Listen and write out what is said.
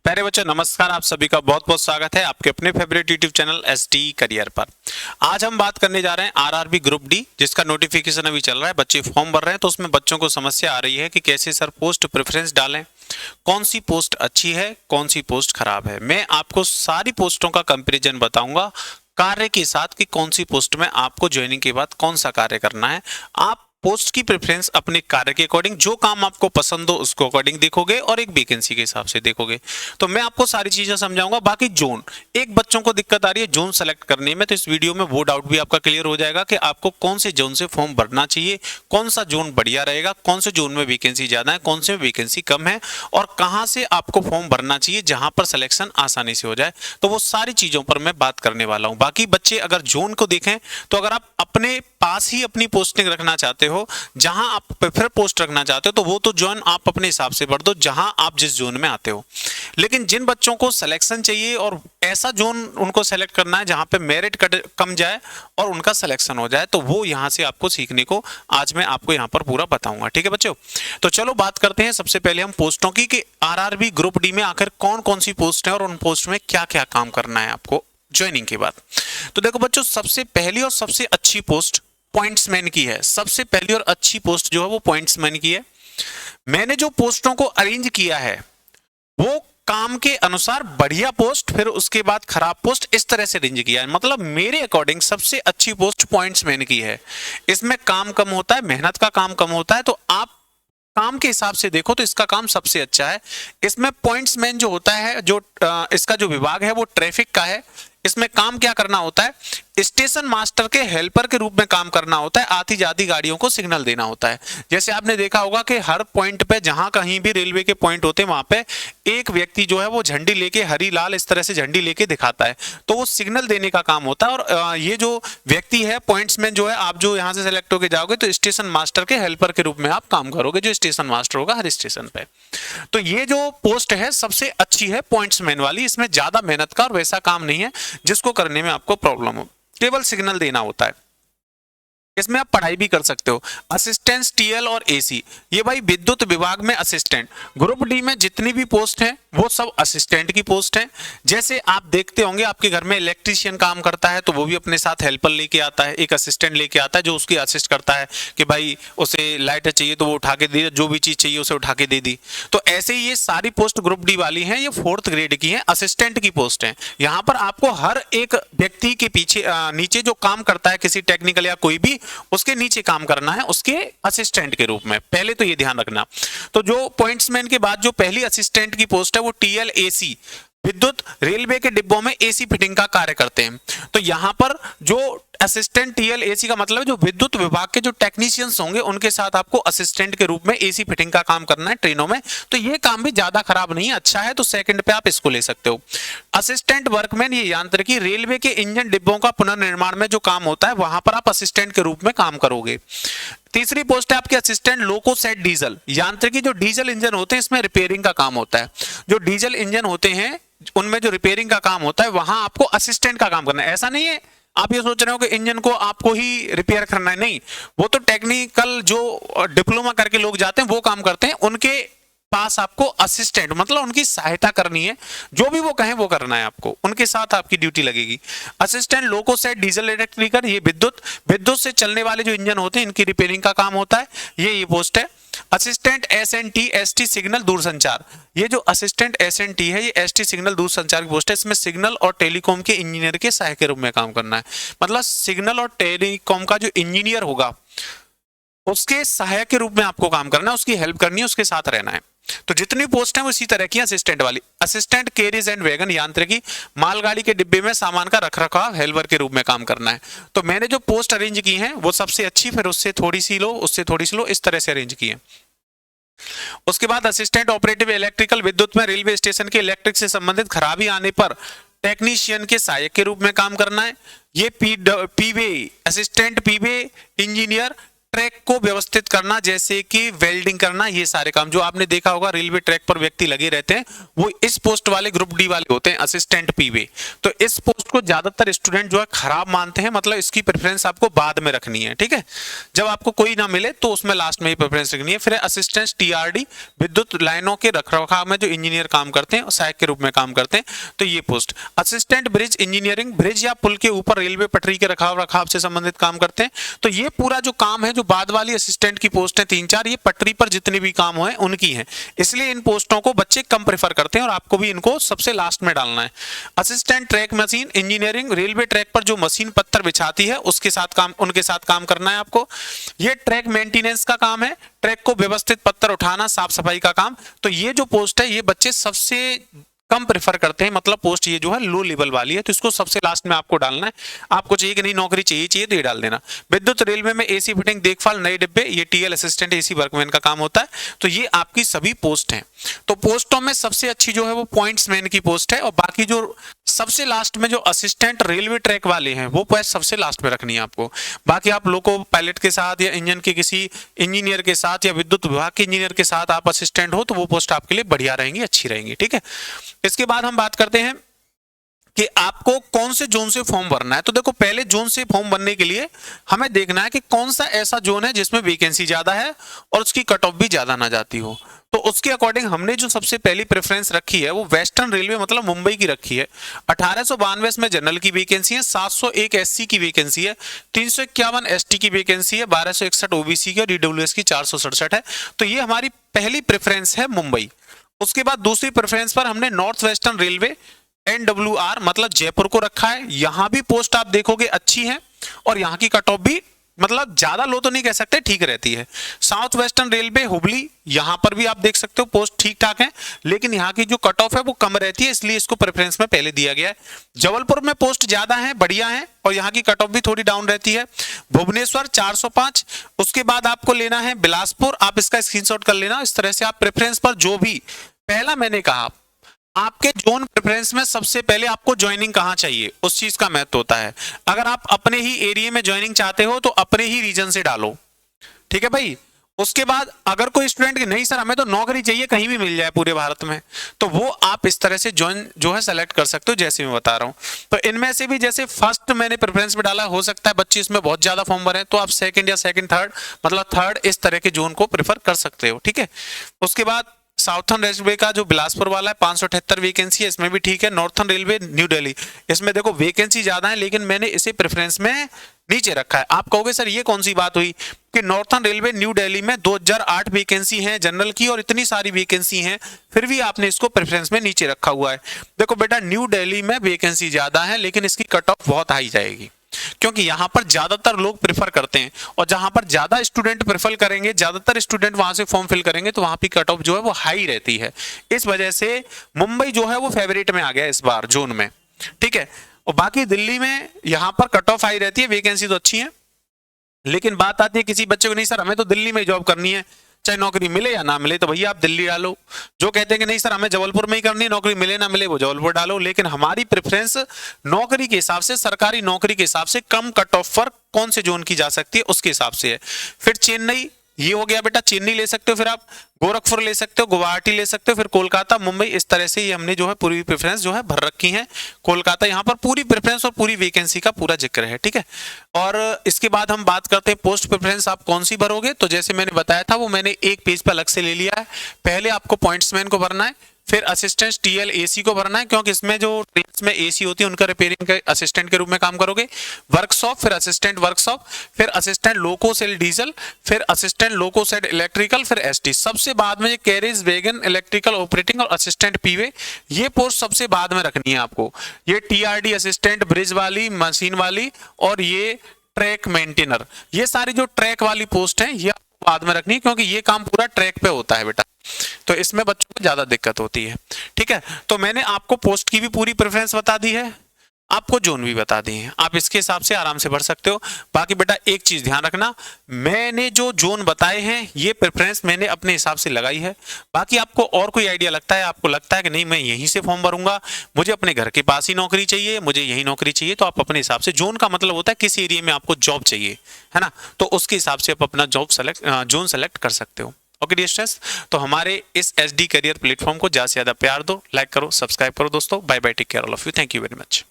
प्यारे बच्चों नमस्कार। आप सभी का बहुत बहुत स्वागत है आपके अपने favourite YouTube channel ST career पर। आज हम बात करने जा रहे हैं आरआरबी ग्रुप डी, जिसका नोटिफिकेशन अभी चल रहा है। बच्चे फॉर्म भर रहे हैं तो उसमें बच्चों को समस्या आ रही है कि कैसे सर पोस्ट प्रेफरेंस डालें, कौन सी पोस्ट अच्छी है, कौन सी पोस्ट खराब है। मैं आपको सारी पोस्टों का कंपेरिजन बताऊंगा कार्य के साथ कि कौन सी पोस्ट में आपको ज्वाइनिंग के बाद कौन सा कार्य करना है। आप पोस्ट की प्रेफरेंस अपने कार्य के अकॉर्डिंग, जो काम आपको पसंद हो उसको अकॉर्डिंग देखोगे और एक वैकेंसी के हिसाब से देखोगे। तो मैं आपको सारी चीजें समझाऊंगा। बाकी जोन, एक बच्चों को दिक्कत आ रही है जोन सेलेक्ट करने में, तो इस वीडियो में वो डाउट भी आपका क्लियर हो जाएगा कि आपको कौन से जोन से फॉर्म भरना चाहिए, कौन सा जोन बढ़िया रहेगा, कौन से जोन में वैकेंसी ज्यादा है, कौन से में वैकेंसी कम है और कहां से आपको फॉर्म भरना चाहिए जहां पर सिलेक्शन आसानी से हो जाए। तो वो सारी चीजों पर मैं बात करने वाला हूं। बाकी बच्चे अगर जोन को देखें तो अगर आप अपने पास ही अपनी पोस्टिंग रखना चाहते हो, जहां आप प्रेफर पोस्ट रखना चाहते हो, तो वो तो जोन आप अपने हिसाब से भर दो जहां आप जिस जोन में आते हो। लेकिन जिन बच्चों को सिलेक्शन चाहिए और ऐसा जोन उनको सेलेक्ट करना है जहां पे मेरिट कम जाए और उनका सिलेक्शन हो जाए, तो वो यहां से आपको सीखने को आज मैं आपको यहां पर पूरा बताऊंगा। ठीक है बच्चों, तो चलो बात करते हैं सबसे पहले हम पोस्टों की कि आरआरबी ग्रुप डी में आखिर कौन कौन सी पोस्ट है और उन पोस्ट में क्या क्या काम करना है आपको ज्वाइनिंग के बाद। तो देखो बच्चों, सबसे पहली और सबसे अच्छी पोस्ट पॉइंट्समैन की है। सबसे पहली और अच्छी पोस्ट जो है वो पॉइंट्समैन की है। मैंने जो पोस्टों को अरेंज किया है वो काम के अनुसार बढ़िया पोस्ट, फिर उसके बाद खराब पोस्ट, इस तरह से अरेंज किया है। मतलब मेरे अकॉर्डिंग सबसे अच्छी पोस्ट पॉइंट्समैन की है। इसमें काम कम होता है, मेहनत का काम कम होता है, तो आप काम के हिसाब से देखो तो इसका काम सबसे अच्छा है। इसमें पॉइंट्समैन जो होता है, जो इसका जो विभाग है वो ट्रैफिक का है। इसमें काम क्या करना होता है, स्टेशन मास्टर के हेल्पर के रूप में काम करना होता है। आती जाती गाड़ियों को सिग्नल देना होता है। जैसे आपने देखा होगा कि हर पॉइंट पे, जहां कहीं भी रेलवे के पॉइंट होते हैं, वहां पे एक व्यक्ति जो है वो झंडी लेके, हरी लाल इस तरह से झंडी लेके दिखाता है, तो वो सिग्नल देने का काम होता है। और ये जो व्यक्ति है पॉइंट्समैन जो है, आप जो यहाँ से सेलेक्ट होकर जाओगे तो स्टेशन मास्टर के हेल्पर के रूप में आप काम करोगे, जो स्टेशन मास्टर होगा हर स्टेशन पे। तो ये जो पोस्ट है सबसे अच्छी है पॉइंट्समैन वाली। इसमें ज्यादा मेहनत का और वैसा काम नहीं है जिसको करने में आपको प्रॉब्लम हो, केवल सिग्नल देना होता है। इसमें आप पढ़ाई भी कर सकते हो। असिस्टेंट टीएल और एसी, ये भाई विद्युत विभाग में असिस्टेंट। ग्रुप डी में जितनी भी पोस्ट हैं वो सब असिस्टेंट की पोस्ट है। जैसे आप देखते होंगे आपके घर में इलेक्ट्रीशियन काम करता है तो वो भी अपने साथ हेल्पर लेके आता है, एक असिस्टेंट लेके आता है जो उसकी असिस्ट करता है कि भाई उसे लाइट चाहिए तो वो उठा के दे, जो भी चीज चाहिए उसे उठा के दे दी। तो ऐसे ही ये सारी पोस्ट ग्रुप डी वाली हैं, ये 4th ग्रेड की हैं, असिस्टेंट की पोस्ट है। यहाँ पर आपको हर एक व्यक्ति के पीछे नीचे जो काम करता है किसी टेक्निकल या कोई भी, उसके नीचे काम करना है उसके असिस्टेंट के रूप में, पहले तो ये ध्यान रखना। तो जो पॉइंट्समैन के बाद जो पहली असिस्टेंट की पोस्ट है वो टीएल एसी, विद्युत रेलवे के डिब्बों में एसी फिटिंग का कार्य करते हैं। तो यहां पर जो असिस्टेंट टीएल एसी का मतलब है जो विद्युत विभाग के जो टेक्नीशियंस होंगे उनके साथ आपको असिस्टेंट के रूप में एसी फिटिंग का काम करना है ट्रेनों में। तो ये काम भी ज्यादा खराब नहीं है, अच्छा है, तो सेकंड पे आप इसको ले सकते हो। असिस्टेंट वर्कमैन, ये यांत्रिकी रेलवे के इंजन डिब्बों का पुनर्निर्माण में जो काम होता है वहां पर आप असिस्टेंट के रूप में काम करोगे। तीसरी पोस्ट है आपकी असिस्टेंट लोको सेट डीजल, यांत्रिकी जो डीजल इंजन होते हैं इसमें रिपेयरिंग का काम होता है। जो डीजल इंजन होते हैं उनमें जो रिपेयरिंग का काम होता है वहां आपको असिस्टेंट का काम करना है। ऐसा नहीं है आप ये सोच रहे हो कि इंजन को आपको ही रिपेयर करना है, नहीं, वो तो टेक्निकल जो डिप्लोमा करके लोग जाते हैं वो काम करते हैं, उनके पास आपको असिस्टेंट मतलब उनकी सहायता करनी है, जो भी वो कहें वो करना है आपको, उनके साथ आपकी ड्यूटी लगेगी। Assistant loco set diesel electrical, ये विद्युत से चलने वाले जो इंजन होते हैं इनकी रिपेयरिंग का काम होता है, ये पोस्ट है। असिस्टेंट एसएनटी एसटी सिग्नल दूरसंचार, ये जो असिस्टेंट एसएनटी है ये एसटी सिग्नल दूरसंचार की पोस्ट है। इसमें सिग्नल और टेलीकॉम के इंजीनियर के सहायक के रूप में काम करना है। मतलब सिग्नल और टेलीकॉम का जो इंजीनियर होगा उसके सहायक के रूप में आपको काम करना है, उसकी हेल्प करनी है, उसके साथ रहना है। तो जितनी पोस्ट है वो इसी तरह की असिस्टेंट वाली। असिस्टेंट कैरिज एंड वैगन, यांत्रिकी मालगाड़ी के डिब्बे में सामान का रखरखाव हेल्पर के रूप में काम करना है। तो मैंने जो पोस्ट अरेंज की है वो सबसे अच्छी, फिर उससे थोड़ी सी लो, उससे थोड़ी सी लो, इस तरह से अरेंज की है। उसके बाद असिस्टेंट ऑपरेटिव इलेक्ट्रिकल, विद्युत में रेलवे स्टेशन के इलेक्ट्रिक से संबंधित खराबी आने पर टेक्नीशियन के सहायक के रूप में काम करना है। ये पीवे असिस्टेंट पीवे इंजीनियर ट्रैक को व्यवस्थित करना, जैसे कि वेल्डिंग करना, ये सारे काम जो आपने देखा होगा रेलवे ट्रैक पर व्यक्ति लगे रहते हैं, वो इस पोस्ट वाले ग्रुप डी वाले होते हैं, असिस्टेंट पीवे। तो इस पोस्ट को ज्यादातर स्टूडेंट जो है खराब मानते हैं, मतलब इसकी प्रेफरेंस आपको बाद में रखनी है, ठीक है। जब आपको कोई ना मिले तो उसमें लास्ट में ही प्रेफरेंस रखनी है। फिर असिस्टेंट टीआरडी, विद्युत लाइनों के रखरखाव में जो इंजीनियर काम करते हैं, सहायक के रूप में काम करते हैं, तो ये post. Assistant bridge engineering, bridge या पुल के ऊपर रेलवे पटरी के रखरखाव से संबंधित काम करते हैं। तो ये पूरा जो काम है, जो बाद वाली असिस्टेंट की पोस्ट है 3-4, ये पटरी पर जितने भी काम हुए उनकी है, इसलिए इन पोस्टों को बच्चे कम प्रेफर करते हैं और आपको भी इनको सबसे लास्ट में डालना है। Assistant track machine engineering, railway track पर जो मशीन पत्थर बिछाती है उसके साथ काम, उनके साथ काम करना है आपको। ये ट्रैक मेंटेनेंस का काम है, ट्रैक को व्यवस्थित पत्थर उठाना, साफ सफाई का काम। तो ये जो पोस्ट है ये बच्चे सबसे कम प्रेफर करते हैं, मतलब पोस्ट ये जो है लो लेवल वाली है, तो इसको सबसे लास्ट में आपको डालना है। आपको चाहिए कि नहीं नौकरी चाहिए तो ये डाल देना। विद्युत रेलवे में एसी फिटिंग देखभाल नए डिब्बे, ये टीएल असिस्टेंट एसी वर्कमैन का काम होता है। तो ये आपकी सभी पोस्ट हैं। तो पोस्टों में सबसे अच्छी जो है वो पॉइंट्समैन की पोस्ट है, और बाकी जो सबसे लास्ट में जो असिस्टेंट रेलवे ट्रैक वाले हैं वो पोस्ट सबसे लास्ट में रखनी है आपको। बाकी आप लोको पायलट के साथ या इंजन के किसी इंजीनियर के साथ या विद्युत विभाग के इंजीनियर के साथ आप असिस्टेंट हो तो वो पोस्ट आपके लिए बढ़िया रहेंगी, अच्छी रहेंगी, ठीक है। इसके बाद हम बात करते हैं कि आपको कौन से जोन से फॉर्म भरना है। तो देखो पहले जोन से फॉर्म भरने के लिए हमें देखना है कि कौन सा ऐसा जोन है जिसमें वैकेंसी ज्यादा है और उसकी कट ऑफ भी ज्यादा ना जाती हो। तो उसके अकॉर्डिंग हमने जो सबसे पहली प्रेफरेंस रखी है वो वेस्टर्न रेलवे मतलब मुंबई की रखी है। 1892 में जनरल की वैकेंसी है, 701 एससी की वैकेंसी है, 351 एसटी की वैकेंसी है, 1261 ओबीसी की और ईडब्ल्यूएस की 467 है। तो ये हमारी पहली प्रेफरेंस है मुंबई। उसके बाद दूसरी प्रेफरेंस पर हमने नॉर्थ वेस्टर्न रेलवे एनडब्ल्यूआर मतलब जयपुर को रखा है। यहां भी पोस्ट आप देखोगे अच्छी है और यहां की कट ऑफ भी मतलब ज्यादा लो तो नहीं कह सकते, ठीक रहती है। साउथ वेस्टर्न रेलवे हुबली, यहां पर भी आप देख सकते हो पोस्ट ठीक ठाक है, लेकिन यहां की जो कट ऑफ है वो कम रहती है, इसलिए इसको प्रेफरेंस में पहले दिया गया है। जबलपुर में पोस्ट ज्यादा है, बढ़िया है, और यहां की कट ऑफ भी थोड़ी डाउन रहती है। भुवनेश्वर 405। उसके बाद आपको लेना है बिलासपुर, आप इसका स्क्रीनशॉट कर लेना। इस तरह से आप प्रेफरेंस पर जो भी पहला मैंने कहा आपके जोन प्रेफरेंस में सबसे पहले आपको ज्वाइनिंग कहां चाहिए उस चीज का महत्व होता है। अगर आप अपने ही एरिया में ज्वाइनिंग चाहते हो तो अपने ही रीजन से डालो, ठीक है भाई। उसके बाद अगर कोई स्टूडेंट नहीं सर हमें तो नौकरी चाहिए कहीं भी मिल जाए पूरे भारत में, तो वो आप इस तरह से ज्वाइन जो है सेलेक्ट कर सकते हो जैसे मैं बता रहा हूं। तो इनमें से भी जैसे फर्स्ट मैंने प्रेफरेंस में डाला, हो सकता है बच्चे इसमें बहुत ज्यादा फॉर्म भरे तो आप सेकंड या सेकंड थर्ड मतलब थर्ड इस तरह के जोन को प्रेफर कर सकते हो, ठीक है। उसके बाद साउथर्न रेलवे का जो बिलासपुर वाला है 578 वैकेंसी है, इसमें भी ठीक है। नॉर्थर्न रेलवे न्यू दिल्ली, इसमें देखो वैकेंसी ज्यादा है लेकिन मैंने इसे प्रेफरेंस में नीचे रखा है। आप कहोगे सर ये कौन सी बात हुई कि नॉर्थर्न रेलवे न्यू दिल्ली में 2008 वैकेंसी है जनरल की और इतनी सारी वैकेंसी हैं, फिर भी आपने इसको प्रेफरेंस में नीचे रखा हुआ है। देखो बेटा न्यू दिल्ली में वैकेंसी ज्यादा है लेकिन इसकी कट ऑफ बहुत हाई जाएगी, क्योंकि यहां पर ज्यादातर लोग प्रेफर करते हैं, और जहां पर ज्यादा स्टूडेंट प्रेफर करेंगे, ज्यादातर स्टूडेंट वहां से फॉर्म फिल करेंगे तो वहां की कट ऑफ जो है वो हाई रहती है। इस वजह से मुंबई जो है वो फेवरेट में आ गया इस बार जोन में, ठीक है। और बाकी दिल्ली में यहां पर कट ऑफ हाई रहती है, वैकेंसी तो अच्छी है, लेकिन बात आती है किसी बच्चे को नहीं सर हमें तो दिल्ली में जॉब करनी है चाहे नौकरी मिले या ना मिले, तो भैया आप दिल्ली डालो। जो कहते हैं कि नहीं सर हमें जबलपुर में ही करनी है, नौकरी मिले ना मिले वो जबलपुर डालो। लेकिन हमारी प्रेफरेंस नौकरी के हिसाब से, सरकारी नौकरी के हिसाब से कम कट ऑफ पर कौन से जोन की जा सकती है उसके हिसाब से है। फिर चेन्नई, ये हो गया बेटा, चेन्नई ले सकते हो, फिर आप गोरखपुर ले सकते हो, गुवाहाटी ले सकते हो, फिर कोलकाता, मुंबई, इस तरह से ये हमने जो है पूरी प्रेफरेंस जो है भर रखी है। कोलकाता यहाँ पर पूरी प्रेफरेंस और पूरी वैकेंसी का पूरा जिक्र है, ठीक है। और इसके बाद हम बात करते हैं पोस्ट प्रेफरेंस आप कौन सी भरोगे। तो जैसे मैंने बताया था वो मैंने एक पेज पर अलग से ले लिया है। पहले आपको पॉइंट्समैन को भरना है, फिर असिस्टेंट टीएल एसी को भरना है, क्योंकि इसमें जो ट्रेन्स में एसी होती है उनका रिपेयरिंग के असिस्टेंट के रूप में काम करोगे। वर्कशॉप, फिर असिस्टेंट वर्कशॉप, फिर असिस्टेंट लोको सेल डीजल, फिर असिस्टेंट लोको सेल इलेक्ट्रिकल, फिर एसटी। सबसे बाद में ये कैरेज वैगन इलेक्ट्रिकल ऑपरेटिंग और असिस्टेंट पीवे, ये पोस्ट सबसे बाद में रखनी है आपको। ये टीआरडी असिस्टेंट ब्रिज वाली, मशीन वाली, और ये ट्रैक मेंटेनर, ये सारी जो ट्रैक वाली पोस्ट है ये बाद में रखनी है, क्योंकि ये काम पूरा ट्रैक पे होता है बेटा, तो इसमें बच्चों को ज्यादा दिक्कत होती है, ठीक है। तो मैंने आपको पोस्ट की भी पूरी प्रेफरेंस बता दी है। आपको जोन भी बता दिए हैं, आप इसके हिसाब से आराम से भर सकते हो। बाकी बेटा एक चीज ध्यान रखना, मैंने जो जोन बताए हैं ये प्रेफरेंस मैंने अपने हिसाब से लगाई है। बाकी आपको और कोई आइडिया लगता है, आपको लगता है कि नहीं मैं यहीं से फॉर्म भरूंगा, मुझे अपने घर के पास ही नौकरी चाहिए, मुझे यही नौकरी चाहिए, तो आप अपने हिसाब से, जोन का मतलब होता है किस एरिया में आपको जॉब चाहिए, है ना, तो उसके हिसाब से आप अपना जोन सेलेक्ट कर सकते हो। ओके डियर स्टूडेंट्स, तो हमारे इस एसडी करियर प्लेटफॉर्म को ज्यादा से ज्यादा प्यार दो, लाइक करो, सब्सक्राइब करो दोस्तों। Bye bye, take care all of you, thank you very much.